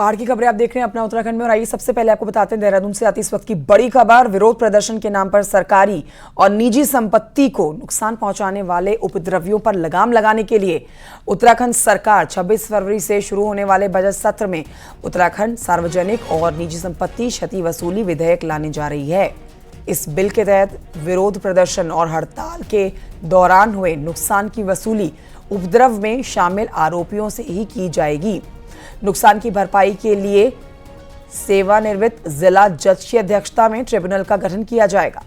पहाड़ की खबरें आप देख रहे हैं अपना उत्तराखंड में। और आइए सबसे पहले आपको बताते हैं देहरादून से आती इस वक्त की बड़ी खबर। विरोध प्रदर्शन के नाम पर सरकारी और निजी संपत्ति को नुकसान पहुंचाने वाले उपद्रवियों पर लगाम लगाने के लिए उत्तराखंड सरकार 26 फरवरी से शुरू होने वाले बजट सत्र में उत्तराखंड सार्वजनिक और निजी संपत्ति क्षति वसूली विधेयक लाने जा रही है। इस बिल के तहत विरोध प्रदर्शन और हड़ताल के दौरान हुए नुकसान की वसूली उपद्रव में शामिल आरोपियों से ही की जाएगी। नुकसान की भरपाई के लिए सेवानिवृत्त जिला जज की अध्यक्षता में ट्रिब्यूनल का गठन किया जाएगा।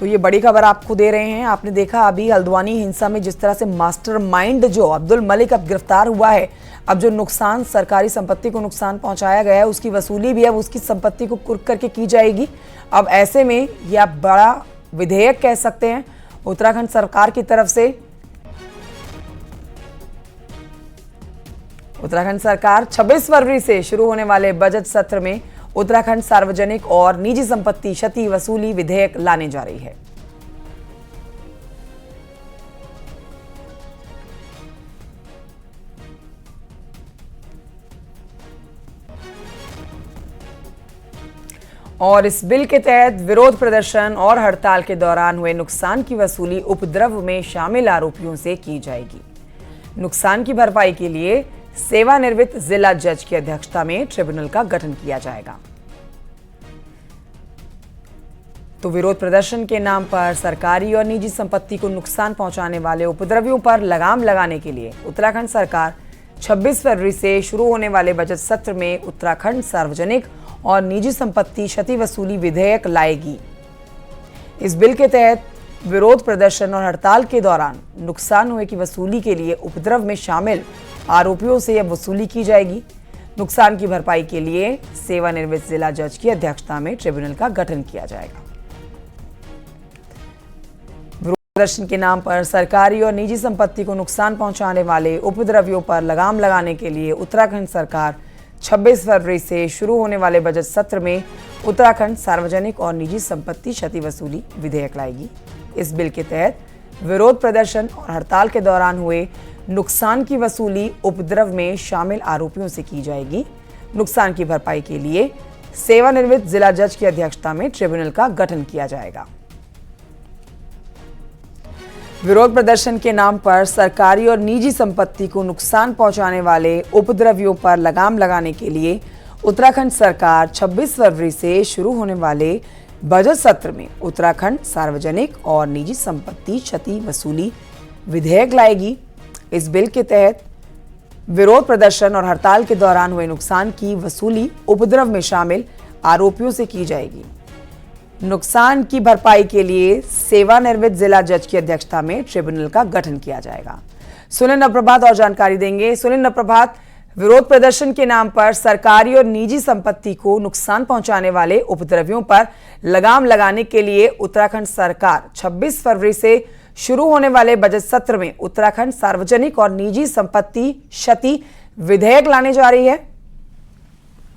तो ये बड़ी खबर आपको दे रहे हैं। आपने देखा अभी हल्द्वानी हिंसा में जिस तरह से मास्टरमाइंड जो अब्दुल मलिक अब गिरफ्तार हुआ है। अब जो नुकसान सरकारी संपत्ति को नुकसान पहुंचाया गया है उसकी वसूली भी अब उसकी संपत्ति को कुर्क करके की जाएगी। अब ऐसे में यह बड़ा विधेयक कह सकते हैं उत्तराखंड सरकार की तरफ से। उत्तराखंड सरकार 26 फरवरी से शुरू होने वाले बजट सत्र में उत्तराखंड सार्वजनिक और निजी संपत्ति क्षति वसूली विधेयक लाने जा रही है। और इस बिल के तहत विरोध प्रदर्शन और हड़ताल के दौरान हुए नुकसान की वसूली उपद्रव में शामिल आरोपियों से की जाएगी। नुकसान की भरपाई के लिए सेवानिवृत्त जिला जज की अध्यक्षता में ट्रिब्यूनल का गठन किया जाएगा। तो विरोध प्रदर्शन के नाम पर सरकारी और निजी संपत्ति को नुकसान पहुंचाने वाले उपद्रवियों पर लगाम लगाने के लिए उत्तराखंड सरकार 26 फरवरी से शुरू होने वाले बजट सत्र में उत्तराखंड सार्वजनिक और निजी संपत्ति क्षति वसूली विधेयक लाएगी। इस बिल के तहत विरोध प्रदर्शन और हड़ताल के दौरान नुकसान हुए की वसूली के लिए उपद्रव में शामिल आरोपियों से यह वसूली की जाएगी। नुकसान की भरपाई के लिए सेवानिवृत्त जिला जज की अध्यक्षता में ट्रिब्यूनल का गठन किया जाएगा। विरोध प्रदर्शन के नाम पर सरकारी और निजी संपत्ति को नुकसान पहुंचाने वाले उपद्रवियों पर लगाम लगाने के लिए उत्तराखंड सरकार 26 फरवरी से शुरू होने वाले बजट सत्र में उत्तराखंड सार्वजनिक और निजी संपत्ति क्षति वसूली विधेयक लाएगी। इस बिल के तहत विरोध प्रदर्शन और हड़ताल के दौरान हुए नुकसान की वसूली उपद्रव में शामिल आरोपियों से की जाएगी। नुकसान की भरपाई के लिए सेवानिवृत्त जिला जज की अध्यक्षता में ट्रिब्यूनल का गठन किया जाएगा। विरोध प्रदर्शन के नाम पर सरकारी और निजी संपत्ति को नुकसान पहुंचाने वाले उपद्रवियों पर लगाम लगाने के लिए उत्तराखंड सरकार 26 फरवरी से शुरू होने वाले बजट सत्र में उत्तराखंड सार्वजनिक और निजी संपत्ति क्षति वसूली विधेयक लाएगी। इस बिल के तहत विरोध प्रदर्शन और हड़ताल के दौरान हुए नुकसान की वसूली उपद्रव में शामिल आरोपियों से की जाएगी। नुकसान की भरपाई के लिए सेवानिवृत्त जिला जज की अध्यक्षता में ट्रिब्यूनल का गठन किया जाएगा। सुनील नवप्रभात और जानकारी देंगे। सुनील नवप्रभात, विरोध प्रदर्शन के नाम पर सरकारी और निजी संपत्ति को नुकसान पहुंचाने वाले उपद्रवियों पर लगाम लगाने के लिए उत्तराखंड सरकार 26 फरवरी से शुरू होने वाले बजट सत्र में उत्तराखंड सार्वजनिक और निजी संपत्ति क्षति विधेयक लाने जा रही है।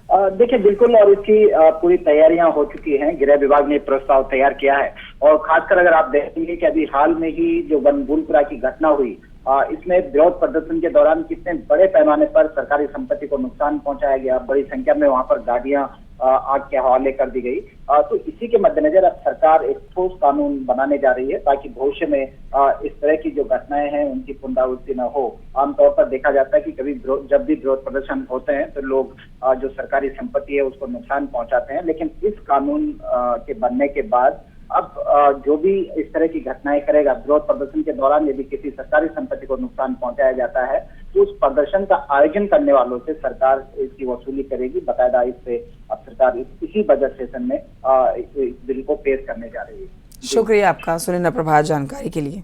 देखिए बिल्कुल, और इसकी पूरी तैयारियां हो चुकी हैं। गृह विभाग ने प्रस्ताव तैयार किया है और खासकर अगर आप देखेंगे कि अभी हाल में ही जो बनभूलपुरा की घटना हुई, इसमें विरोध प्रदर्शन के दौरान कितने बड़े पैमाने पर सरकारी संपत्ति को नुकसान पहुंचाया गया। बड़ी संख्या में वहां पर गाड़ियां आग के हवाले कर दी गई। तो इसी के मद्देनजर अब सरकार एक ठोस कानून बनाने जा रही है ताकि भविष्य में इस तरह की जो घटनाएं हैं उनकी पुनरावृत्ति न हो। आमतौर पर देखा जाता है कि कभी जब भी विरोध प्रदर्शन होते हैं तो लोग जो सरकारी संपत्ति है उसको नुकसान पहुंचाते हैं, लेकिन इस कानून के बनने के बाद अब जो भी इस तरह की घटनाएं करेगा, विरोध प्रदर्शन के दौरान यदि किसी सरकारी संपत्ति को नुकसान पहुंचाया जाता है तो उस प्रदर्शन का आयोजन करने वालों से सरकार इसकी वसूली करेगी। बाकायदा इस पे अब सरकार इसी बजट सेशन में इस बिल को पेश करने जा रही है। शुक्रिया आपका सुनील नवप्रभात जानकारी के लिए।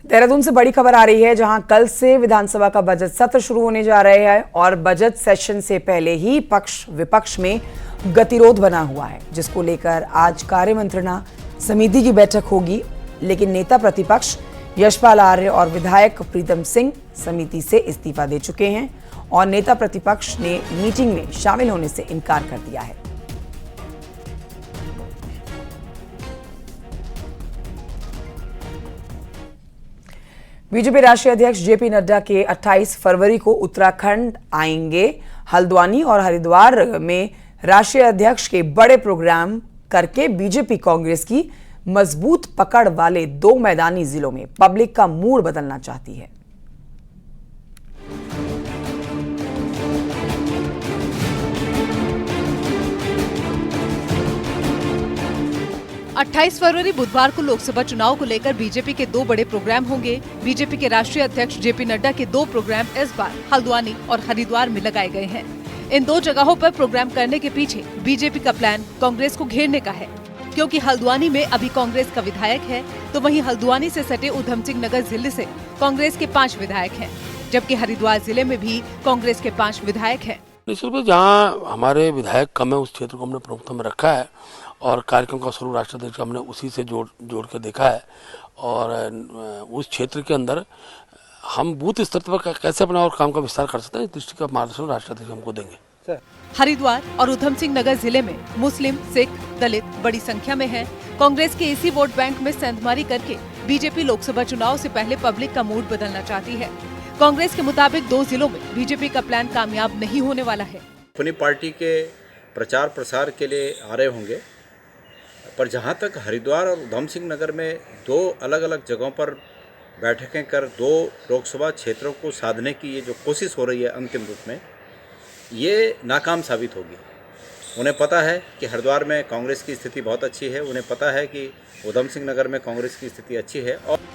देहरादून से बड़ी खबर आ रही है, जहां कल से विधानसभा का बजट सत्र शुरू होने जा रहे हैं और बजट सेशन से पहले ही पक्ष विपक्ष में गतिरोध बना हुआ है, जिसको लेकर आज कार्य मंत्रणा समिति की बैठक होगी। लेकिन नेता प्रतिपक्ष यशपाल आर्य और विधायक प्रीतम सिंह समिति से इस्तीफा दे चुके हैं और नेता प्रतिपक्ष ने मीटिंग में शामिल होने से इनकार कर दिया है। बीजेपी राष्ट्रीय अध्यक्ष जेपी नड्डा के 28 फरवरी को उत्तराखंड आएंगे। हल्द्वानी और हरिद्वार में राष्ट्रीय अध्यक्ष के बड़े प्रोग्राम करके बीजेपी कांग्रेस की मजबूत पकड़ वाले 2 मैदानी जिलों में पब्लिक का मूड बदलना चाहती है। 28 फरवरी बुधवार को लोकसभा चुनाव को लेकर बीजेपी के 2 बड़े प्रोग्राम होंगे। बीजेपी के राष्ट्रीय अध्यक्ष जेपी नड्डा के 2 प्रोग्राम इस बार हल्द्वानी और हरिद्वार में लगाए गए हैं। इन 2 जगहों पर प्रोग्राम करने के पीछे बीजेपी का प्लान कांग्रेस को घेरने का है, क्योंकि हल्द्वानी में अभी कांग्रेस का विधायक है, तो वहीं हल्द्वानी से सटे उधम सिंह नगर जिले से कांग्रेस के 5 विधायक हैं, जबकि हरिद्वार जिले में भी कांग्रेस के 5 विधायक हैं। निश्चित रूप से जहाँ हमारे विधायक कम है उस क्षेत्र को हमने प्रमुखता में रखा है और कार्यक्रम का स्वरूप राष्ट्राध्यक्ष हमने उसी से जोड़ के देखा है और उस क्षेत्र के अंदर हम बूथ स्तर पर कैसे अपना और काम का विस्तार कर सकते हैं, इस दृष्टि का मार्गदर्शन राष्ट्राध्यक्ष हमको देंगे। हरिद्वार और उधम सिंह नगर जिले में मुस्लिम, सिख, दलित बड़ी संख्या में हैं। कांग्रेस के इसी वोट बैंक में सेंधमारी करके बीजेपी लोकसभा चुनाव से पहले पब्लिक का मूड बदलना चाहती है। कांग्रेस के मुताबिक 2 जिलों में बीजेपी का प्लान कामयाब नहीं होने वाला है। अपनी पार्टी के प्रचार प्रसार के लिए आ रहे होंगे, पर जहां तक हरिद्वार और उधम सिंह नगर में 2 अलग अलग जगहों पर बैठकें कर 2 लोकसभा क्षेत्रों को साधने की ये जो कोशिश हो रही है अंतिम रूप में, ये नाकाम साबित होगी। उन्हें पता है कि हरिद्वार में कांग्रेस की स्थिति बहुत अच्छी है, उन्हें पता है कि उधम सिंह नगर में कांग्रेस की स्थिति अच्छी है। और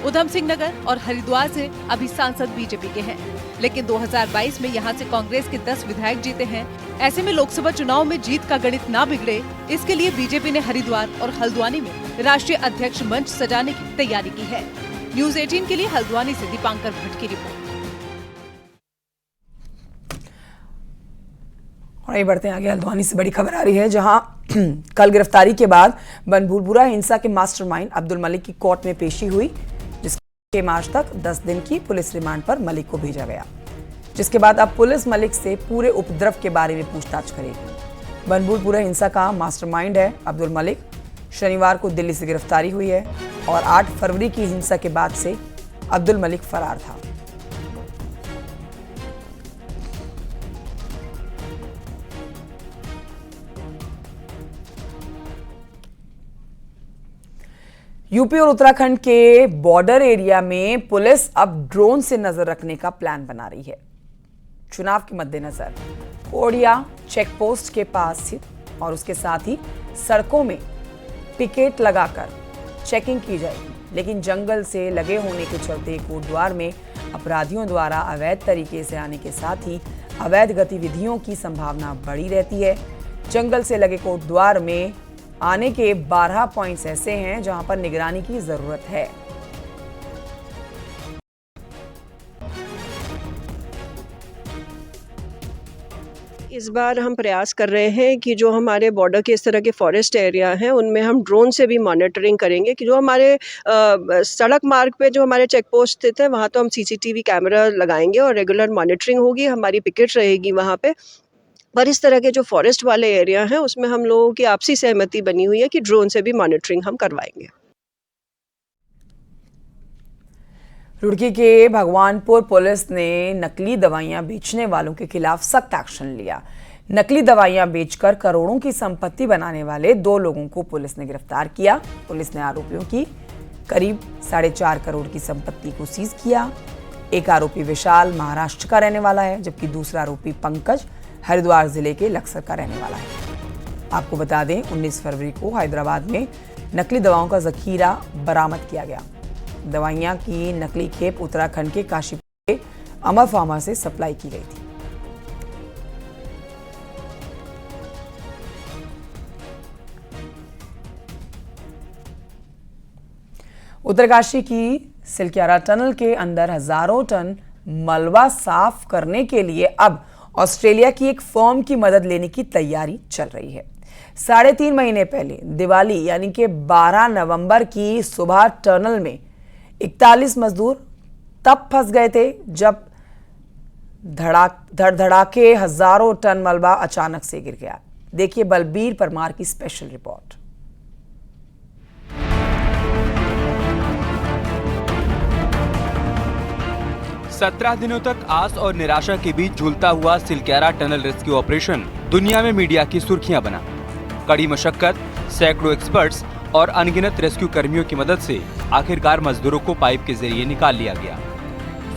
उधम सिंह नगर और हरिद्वार से अभी सांसद बीजेपी के हैं, लेकिन 2022 में यहां से कांग्रेस के 10 विधायक जीते हैं। ऐसे में लोकसभा चुनाव में जीत का गणित ना बिगड़े, इसके लिए बीजेपी ने हरिद्वार और हल्द्वानी में राष्ट्रीय अध्यक्ष मंच सजाने की तैयारी की है। न्यूज़ 18 के लिए हल्द्वानी से दीपांकर भट्ट की रिपोर्ट। और ये बढ़ते हैं आगे। हल्द्वानी से बड़ी खबर आ रही है, जहां कल गिरफ्तारी के बाद बनभूलपुरा हिंसा के मास्टरमाइंड अब्दुल मलिक की कोर्ट में पेशी हुई, जिसके मार्च तक 10 दिन की पुलिस रिमांड पर मलिक को भेजा गया, जिसके बाद अब पुलिस मलिक से पूरे उपद्रव के बारे में पूछताछ करेगी। बनभूलपुरा हिंसा का मास्टरमाइंड है अब्दुल मलिक। शनिवार को दिल्ली से गिरफ्तारी हुई है और 8 फरवरी की हिंसा के बाद से अब्दुल मलिक फरार था। यूपी और उत्तराखंड के बॉर्डर एरिया में पुलिस अब ड्रोन से नजर रखने का प्लान बना रही है। चुनाव के मद्देनजर कोडिया चेक पोस्ट के पास स्थित और उसके साथ ही सड़कों में पिकेट लगाकर चेकिंग की जाएगी, लेकिन जंगल से लगे होने के चलते कोटद्वार में अपराधियों द्वारा अवैध तरीके से आने के साथ ही अवैध गतिविधियों की संभावना बढ़ी रहती है। जंगल से लगे कोटद्वार में आने के 12 पॉइंट्स ऐसे हैं जहां पर निगरानी की जरूरत है। इस बार हम प्रयास कर रहे हैं कि जो हमारे बॉर्डर के इस तरह के फॉरेस्ट एरिया हैं उनमें हम ड्रोन से भी मॉनिटरिंग करेंगे कि जो हमारे सड़क मार्ग पे जो हमारे चेक पोस्ट स्थित है वहाँ तो हम सीसीटीवी कैमरा लगाएंगे और रेगुलर मॉनिटरिंग होगी, हमारी पिकेट रहेगी वहाँ पे। पर इस तरह के जो फॉरेस्ट वाले एरिया हैं उसमें हम लोगों की आपसी सहमति बनी हुई है कि ड्रोन से भी मॉनिटरिंग हम करवाएंगे। रुड़की के भगवानपुर पुलिस ने नकली दवाइयां बेचने वालों के खिलाफ सख्त एक्शन लिया। नकली दवाइयां बेचकर करोड़ों की संपत्ति बनाने वाले 2 लोगों को पुलिस ने गिरफ्तार किया। पुलिस ने आरोपियों की करीब 4.5 करोड़ की संपत्ति को सीज किया। एक आरोपी विशाल महाराष्ट्र का रहने वाला है, जबकि दूसरा आरोपी पंकज हरिद्वार जिले के लक्सर का रहने वाला है। आपको बता दें 19 फरवरी को हैदराबाद में नकली दवाओं का जखीरा बरामद किया गया। दवाइयां की नकली खेप उत्तराखंड के काशीपुर के अमर फार्मा से सप्लाई की गई थी। उत्तरकाशी की सिलक्यारा टनल के अंदर हजारों टन मलबा साफ करने के लिए अब ऑस्ट्रेलिया की एक फर्म की मदद लेने की तैयारी चल रही है। 3.5 महीने पहले दिवाली यानी कि 12 नवंबर की सुबह टनल में 41 मजदूर तब फंस गए थे जब धड़धड़ाके हजारों टन मलबा अचानक से गिर गया। देखिए बलबीर परमार की स्पेशल रिपोर्ट। 17 दिनों तक आस और निराशा के बीच झूलता हुआ सिलक्यारा टनल रेस्क्यू ऑपरेशन दुनिया में मीडिया की सुर्खियां बना। कड़ी मशक्कत, सैकड़ों एक्सपर्ट्स और अनगिनत रेस्क्यू कर्मियों की मदद से आखिरकार मजदूरों को पाइप के जरिए निकाल लिया गया।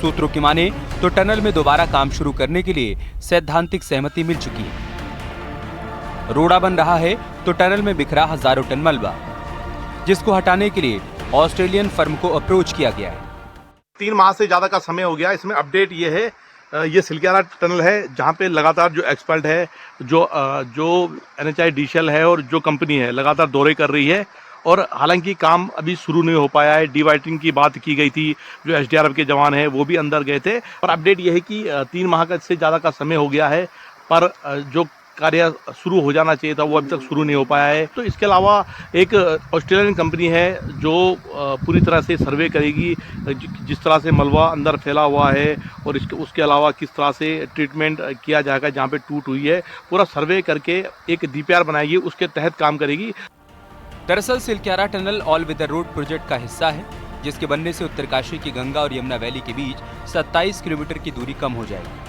सूत्रों की माने तो टनल में दोबारा काम शुरू करने के लिए सैद्धांतिक सहमति मिल चुकी है। रोड़ा बन रहा है तो टनल में बिखरा हजारों टन मलबा, जिसको हटाने के लिए ऑस्ट्रेलियन फर्म को अप्रोच किया गया है। 3 माह से ज़्यादा का समय हो गया। इसमें अपडेट ये है, ये सिलक्यारा टनल है जहाँ पे लगातार जो एक्सपर्ट है, जो NHIDCL है और जो कंपनी है लगातार दौरे कर रही है और हालांकि काम अभी शुरू नहीं हो पाया है। डिवाइटिंग की बात की गई थी, जो SDRF के जवान हैं वो भी अंदर गए थे। और अपडेट ये है कि 3 माह का से ज़्यादा का समय हो गया है, पर जो कार्य शुरू हो जाना चाहिए था वो अभी तक शुरू नहीं हो पाया है। तो इसके अलावा एक ऑस्ट्रेलियन कंपनी है जो पूरी तरह से सर्वे करेगी जिस तरह से मलबा अंदर फैला हुआ है और उसके अलावा किस तरह से ट्रीटमेंट किया जाएगा जहाँ पे टूट हुई है, पूरा सर्वे करके एक DPR बनाएगी, उसके तहत काम करेगी। दरअसल Silkyara tunnel all weather road project का हिस्सा है, जिसके बनने से उत्तरकाशी की गंगा और यमुना वैली के बीच 27 किलोमीटर की दूरी कम हो जाएगी।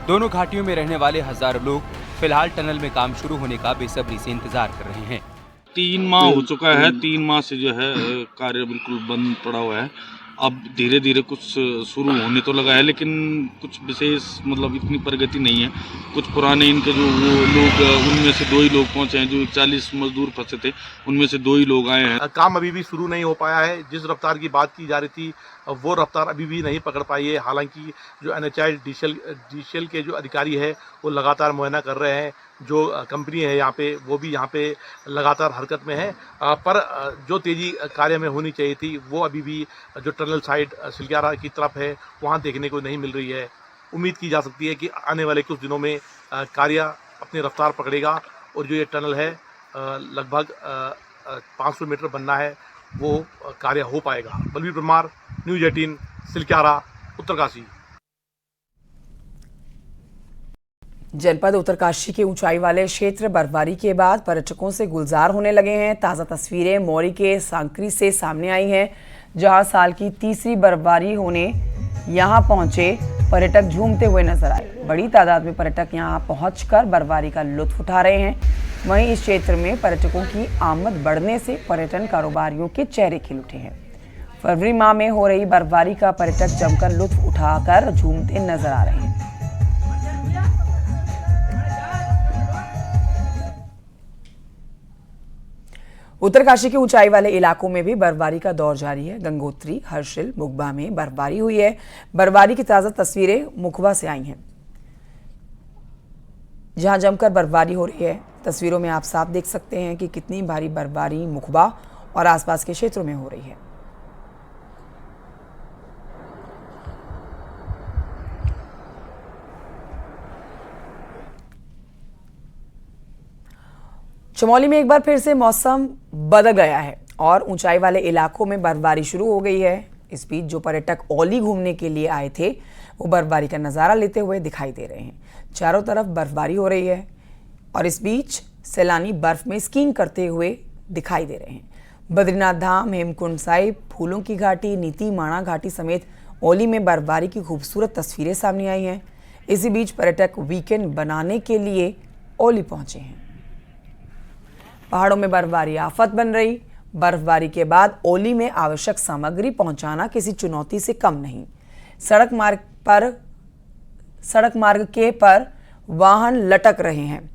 दोनों घाटियों में रहने वाले हजारों लोग फिलहाल टनल में काम शुरू होने का बेसब्री से इंतजार कर रहे हैं। 3 माह हो चुका है, 3 माह से जो है कार्य बिल्कुल बंद पड़ा हुआ है। अब धीरे धीरे कुछ शुरू होने तो लगा है, लेकिन कुछ विशेष मतलब इतनी प्रगति नहीं है। कुछ पुराने इनके जो वो लोग, उनमें से 2 ही लोग पहुंचे हैं। जो 40 मजदूर फंसे थे उनमें से 2 ही लोग आए हैं। काम अभी भी शुरू नहीं हो पाया है। जिस रफ्तार की बात की जा रही थी वो रफ्तार अभी भी नहीं पकड़ पाई है। हालांकि जो NHIDCL के जो अधिकारी है वो लगातार मुआयना कर रहे हैं। जो कंपनी है यहाँ पे वो भी यहाँ पे लगातार हरकत में है, पर जो तेज़ी कार्य में होनी चाहिए थी वो अभी भी जो टनल साइड सिलक्यारा की तरफ है वहाँ देखने को नहीं मिल रही है। उम्मीद की जा सकती है कि आने वाले कुछ दिनों में कार्य अपनी रफ्तार पकड़ेगा और जो ये टनल है लगभग 500 मीटर बनना है वो कार्य हो पाएगा। बलवीर परमार, न्यूज़ 18, सिलक्यारा, उत्तरकाशी। जनपद उत्तरकाशी के ऊंचाई वाले क्षेत्र बर्फबारी के बाद पर्यटकों से गुलजार होने लगे हैं। ताज़ा तस्वीरें मौरी के सांकरी से सामने आई हैं, जहां साल की तीसरी बर्फबारी होने यहां पहुंचे पर्यटक झूमते हुए नजर आए। बड़ी तादाद में पर्यटक यहां पहुंचकर बर्फबारी का लुत्फ उठा रहे हैं। वहीं इस क्षेत्र में पर्यटकों की आमद बढ़ने से पर्यटन कारोबारियों के चेहरे खिल उठे हैं। फरवरी माह में हो रही बर्फबारी का पर्यटक जमकर लुत्फ उठाकर झूमते नजर आ रहे हैं। उत्तरकाशी के ऊंचाई वाले इलाकों में भी बर्फबारी का दौर जारी है। गंगोत्री, हर्षिल, मुगबा में बर्फबारी हुई है। बर्फबारी की ताज़ा तस्वीरें मुखबा से आई हैं, जहां जमकर बर्फबारी हो रही है। तस्वीरों में आप साफ देख सकते हैं कि कितनी भारी बर्फबारी मुखबा और आसपास के क्षेत्रों में हो रही है। चमोली में एक बार फिर से मौसम बदल गया है और ऊंचाई वाले इलाकों में बर्फबारी शुरू हो गई है। इस बीच जो पर्यटक औली घूमने के लिए आए थे वो बर्फबारी का नज़ारा लेते हुए दिखाई दे रहे हैं। चारों तरफ बर्फबारी हो रही है और इस बीच सैलानी बर्फ में स्कीइंग करते हुए दिखाई दे रहे हैं। बद्रीनाथ धाम, हेमकुंड साहिब, फूलों की घाटी, नीति माणा घाटी समेत औली में बर्फबारी की खूबसूरत तस्वीरें सामने आई हैं। इसी बीच पर्यटक वीकेंड बनाने के लिए औली पहुंचे हैं। पहाड़ों में बर्फबारी आफत बन रही। बर्फबारी के बाद औली में आवश्यक सामग्री पहुंचाना किसी चुनौती से कम नहीं। सड़क मार्ग के पर वाहन लटक रहे हैं,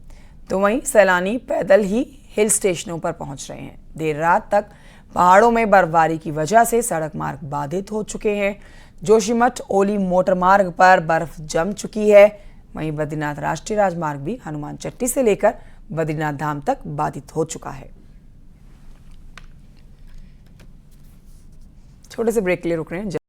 तो वहीं सैलानी पैदल ही हिल स्टेशनों पर पहुंच रहे हैं। देर रात तक पहाड़ों में बर्फबारी की वजह से सड़क मार्ग बाधित हो चुके हैं। जोशीमठ औली मोटर मार्ग पर बर्फ जम चुकी है। वहीं बद्रीनाथ राष्ट्रीय राजमार्ग भी हनुमान चट्टी से लेकर बद्रीनाथ धाम तक बाधित हो चुका है। छोटे से ब्रेक के लिए रुक रहे हैं।